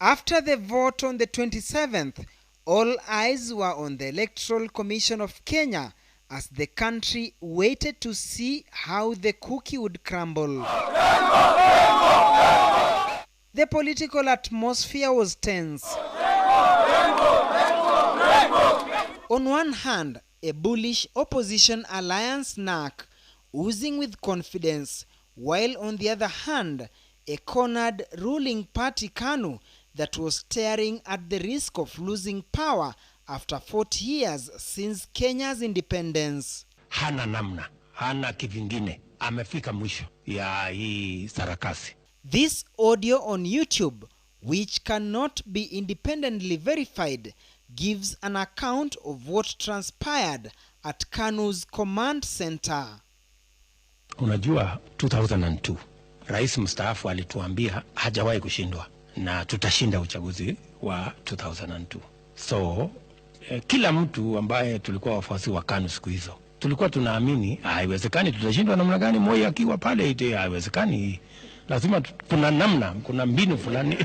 After the vote on the 27th, all eyes were on the Electoral Commission of Kenya as the country waited to see how the cookie would crumble. The political atmosphere was tense. On one hand, a bullish opposition alliance NAC oozing with confidence, while on the other hand, a cornered ruling party KANU that was staring at the risk of losing power after 40 years since Kenya's independence. Hana namna, hana kivingine, amefika mwisho ya hii sarakasi. This audio on YouTube, which cannot be independently verified, gives an account of what transpired at KANU's command center. Unajua 2002, Rais mstaafu alituambia hajawahi kushindwa na tutashinda uchaguzi wa 2002. So kila mtu ambaye tulikuwa wafuasi wa KANU siku hizo, tulikuwa tunaamini haiwezekani tutashindwa namna gani. Moi akiwa pale ite haiwezekani, lazima kuna namna, kuna mbinu fulani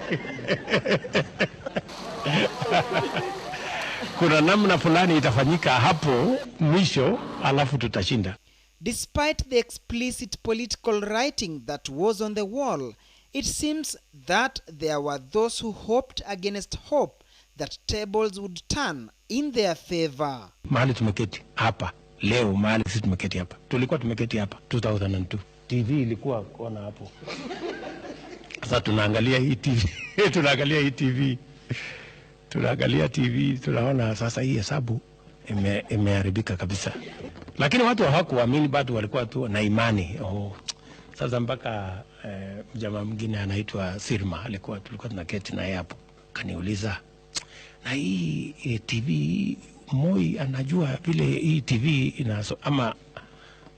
kuna namna fulani itafanyika hapo mwisho, alafu tutashinda. Despite the explicit political writing that was on the wall, it seems that there were those who hoped against hope that tables would turn in their favor. Mahali tumeketi hapa leo, mahali sisi tumeketi hapa, tulikuwa tumeketi hapa 2002. TV ilikuwa kona hapo. Sasa tunaangalia hii TV tunaangalia TV, tunaona sasa hii hesabu imeharibika kabisa. Lakini watu hawakuamini, bado walikuwa tu na imani. Sasa mpaka jamaa mwingine anaitwa Sirma tulikuwa tunaketi naye hapo, kaniuliza, na hii TV Moi anajua vile hii TV inaso ama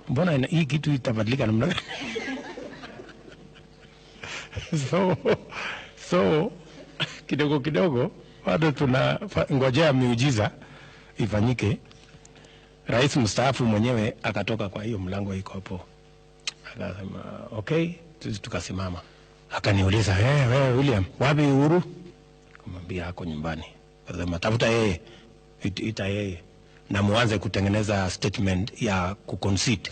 mbona hii kitu itabadilika namna gani? so kidogo bado tunangojea miujiza ifanyike. Rais mstaafu mwenyewe akatoka kwa hiyo mlango iko hapo, akasema okay, tukasimama. Akaniuliza, wewe William, wapi Uhuru? Kumwambia hako nyumbani. Akasema tafuta yeye, ita yeye na muanze kutengeneza statement ya kuconcede.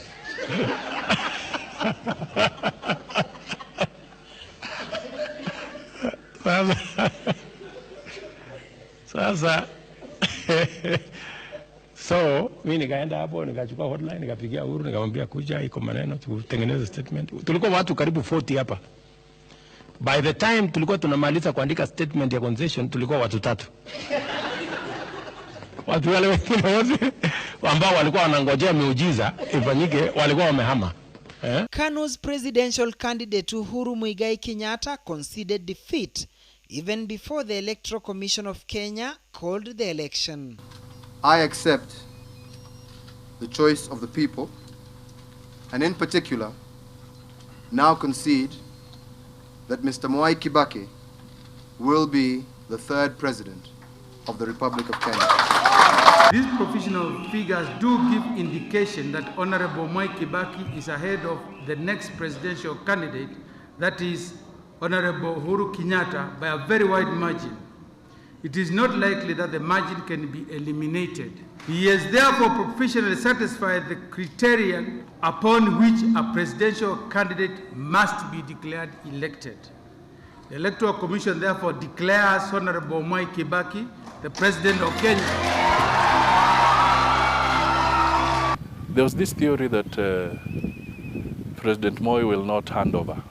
Sasa so mimi nikaenda hapo, nikachukua hotline, nikapigia Uhuru, nikamwambia kuja, iko maneno tutengeneze statement. Tulikuwa watu karibu 40 hapa. By the time tulikuwa tunamaliza kuandika statement ya concession, tulikuwa watu 3. Watu wale wengine wote ambao walikuwa wanangojea miujiza ifanyike walikuwa wamehama. KANU's presidential candidate Uhuru Muigai Kenyatta conceded defeat even before the Electoral Commission of Kenya called the election. I accept the choice of the people, and in particular, now concede that Mr. Mwai Kibaki will be the 3rd president of the Republic of Kenya. These provisional figures do give indication that Honorable Mwai Kibaki is ahead of the next presidential candidate, that is Honorable Uhuru Kenyatta, by a very wide margin. It is not likely that the margin can be eliminated. He has therefore professionally satisfied the criterion upon which a presidential candidate must be declared elected. The Electoral Commission therefore declares Honorable Mwai Kibaki the President of Kenya. There was this theory that President Moi will not hand over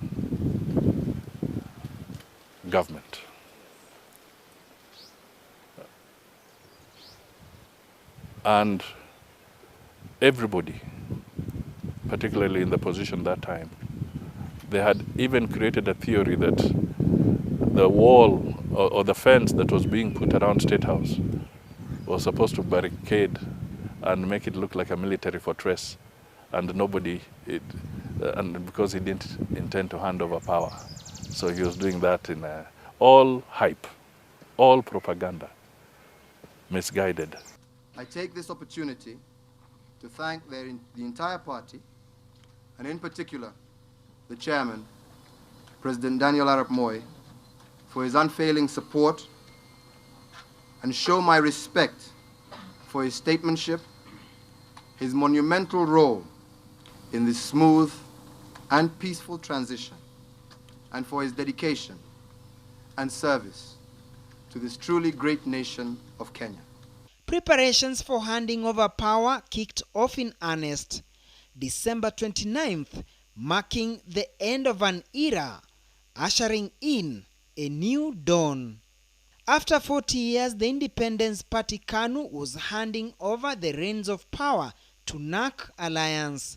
government. And everybody, particularly in the position that time, they had even created a theory that the wall or the fence that was being put around State House was supposed to barricade and make it look like a military fortress, and and because he didn't intend to hand over power. So he was doing that in all hype, all propaganda, misguided. I take this opportunity to thank the entire party, and in particular, the chairman, President Daniel Arap Moi, for his unfailing support and show my respect for his statesmanship, his monumental role in this smooth and peaceful transition, and for his dedication and service to this truly great nation of Kenya. Preparations for handing over power kicked off in earnest. December 29th, marking the end of an era, ushering in a new dawn. After 40 years, the Independence Party KANU was handing over the reins of power to NARC Alliance.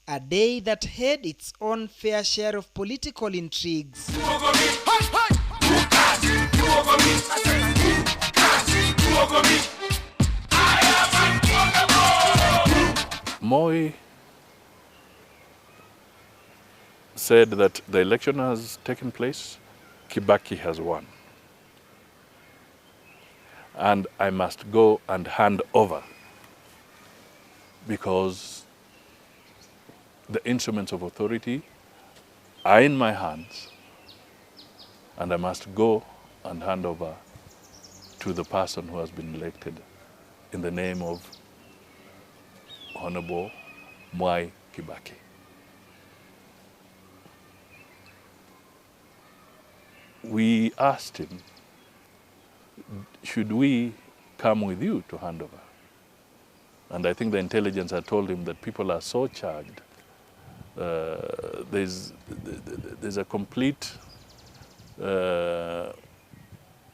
A day that had its own fair share of political intrigues. Moi said that the election has taken place, Kibaki has won. And I must go and hand over because the instruments of authority are in my hands, and I must go and hand over to the person who has been elected in the name of Honorable Mwai Kibaki. We asked him, should we come with you to hand over? And I think the intelligence had told him that people are so charged. There's a complete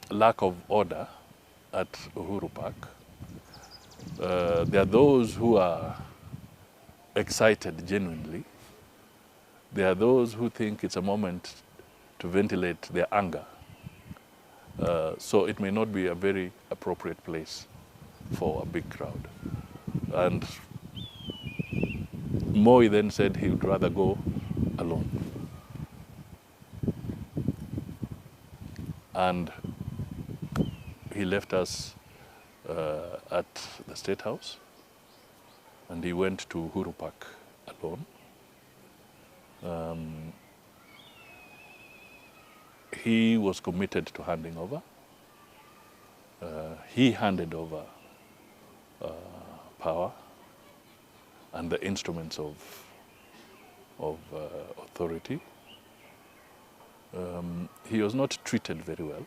lack of order at Uhuru Park. There are those who are excited genuinely. There are those who think it's a moment to ventilate their anger. So it may not be a very appropriate place for a big crowd. And Moi then said he would rather go alone. And he left us at the State House, and he went to Uhuru Park alone. He was committed to handing over. He handed over power and the instruments of authority. He was not treated very well,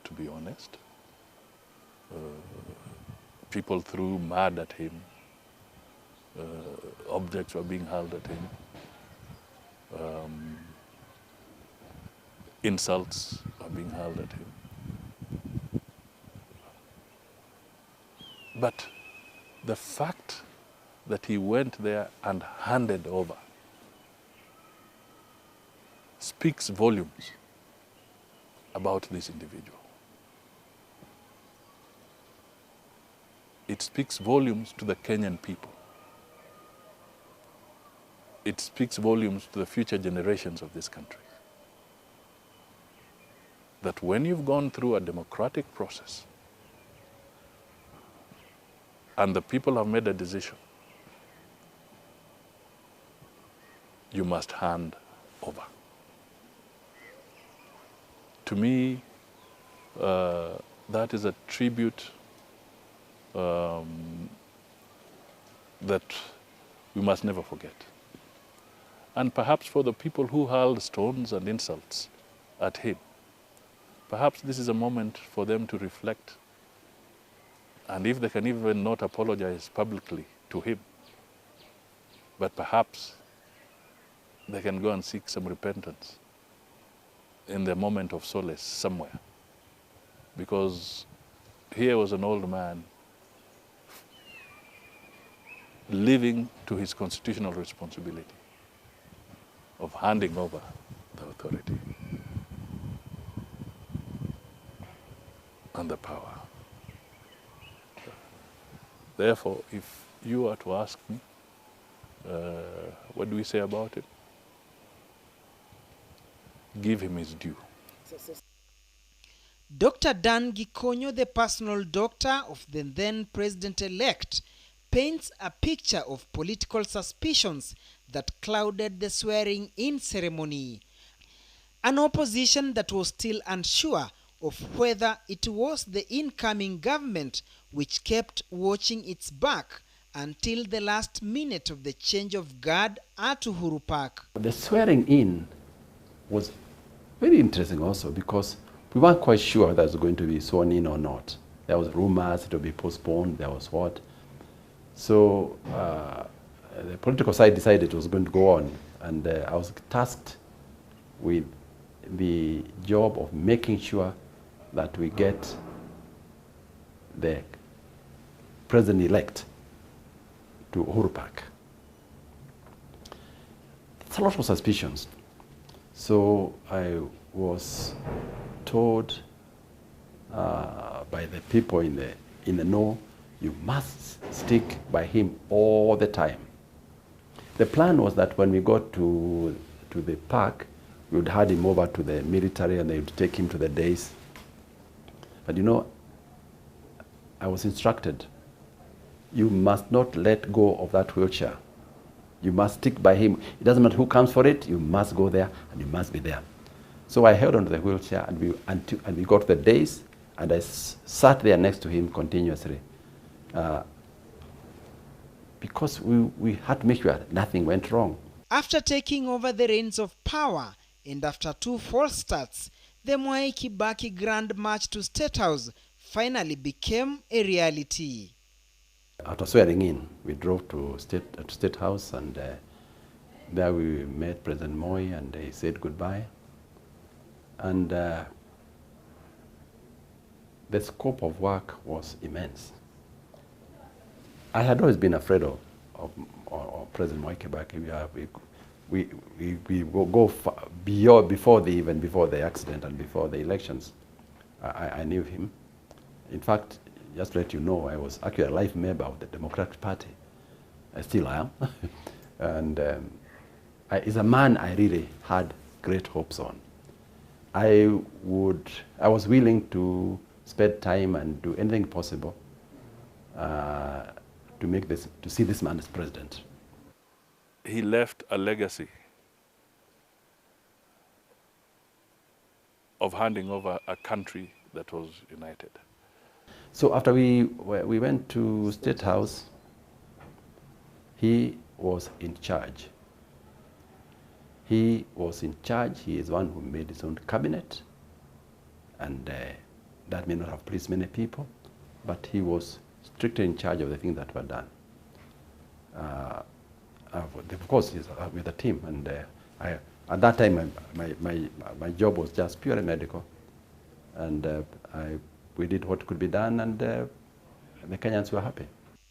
to be honest. People threw mud at him. Objects were being hurled at him. Insults are being hurled at him. But the fact that he went there and handed over speaks volumes about this individual. It speaks volumes to the Kenyan people. It speaks volumes to the future generations of this country. That when you've gone through a democratic process and the people have made a decision, you must hand over. To me, that is a tribute that we must never forget. And perhaps for the people who hurled stones and insults at him, perhaps this is a moment for them to reflect, and if they can even not apologize publicly to him, but perhaps they can go and seek some repentance in their moment of solace somewhere. Because here was an old man living to his constitutional responsibility of handing over the authority and the power. Therefore, if you were to ask me, what do we say about it? Give him his due. Dr. Dan Gikonyo, the personal doctor of the then president-elect, paints a picture of political suspicions that clouded the swearing-in ceremony. An opposition that was still unsure of whether it was the incoming government which kept watching its back until the last minute of the change of guard at Uhuru Park. The swearing in was very interesting also because we weren't quite sure that it was going to be sworn in or not. There was rumors it would be postponed, there was what. So the political side decided it was going to go on, and I was tasked with the job of making sure that we get the president-elect to Uhuru Park. It's a lot of suspicions. So I was told by the people in the know, you must stick by him all the time. The plan was that when we got to the park, we would hand him over to the military and they would take him to the days. But you know, I was instructed, you must not let go of that wheelchair. You must stick by him. It doesn't matter who comes for it, you must go there and you must be there. So I held onto the wheelchair and we got to the days and I sat there next to him continuously. Because we had to make sure nothing went wrong. After taking over the reins of power and after 2 false starts, the Mwai Kibaki Grand March to State House finally became a reality. After swearing in, we drove to State House and there we met President Moi and he said goodbye. And the scope of work was immense. I had always been afraid of President Mwai Kibaki. We will go beyond, even before the accident and before the elections. I knew him. In fact, just to let you know, I was actually a life member of the Democratic Party. I still am. And he's a man I really had great hopes on. I was willing to spend time and do anything possible to see this man as president. He left a legacy of handing over a country that was united. So after we went to State House, he was in charge. He was in charge. He is one who made his own cabinet, and that may not have pleased many people, but he was strictly in charge of the things that were done. Of course, he's with the team, and at that time, my job was just purely medical, and we did what could be done, and the Kenyans were happy.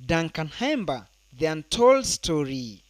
Duncan Hemba, The Untold Story.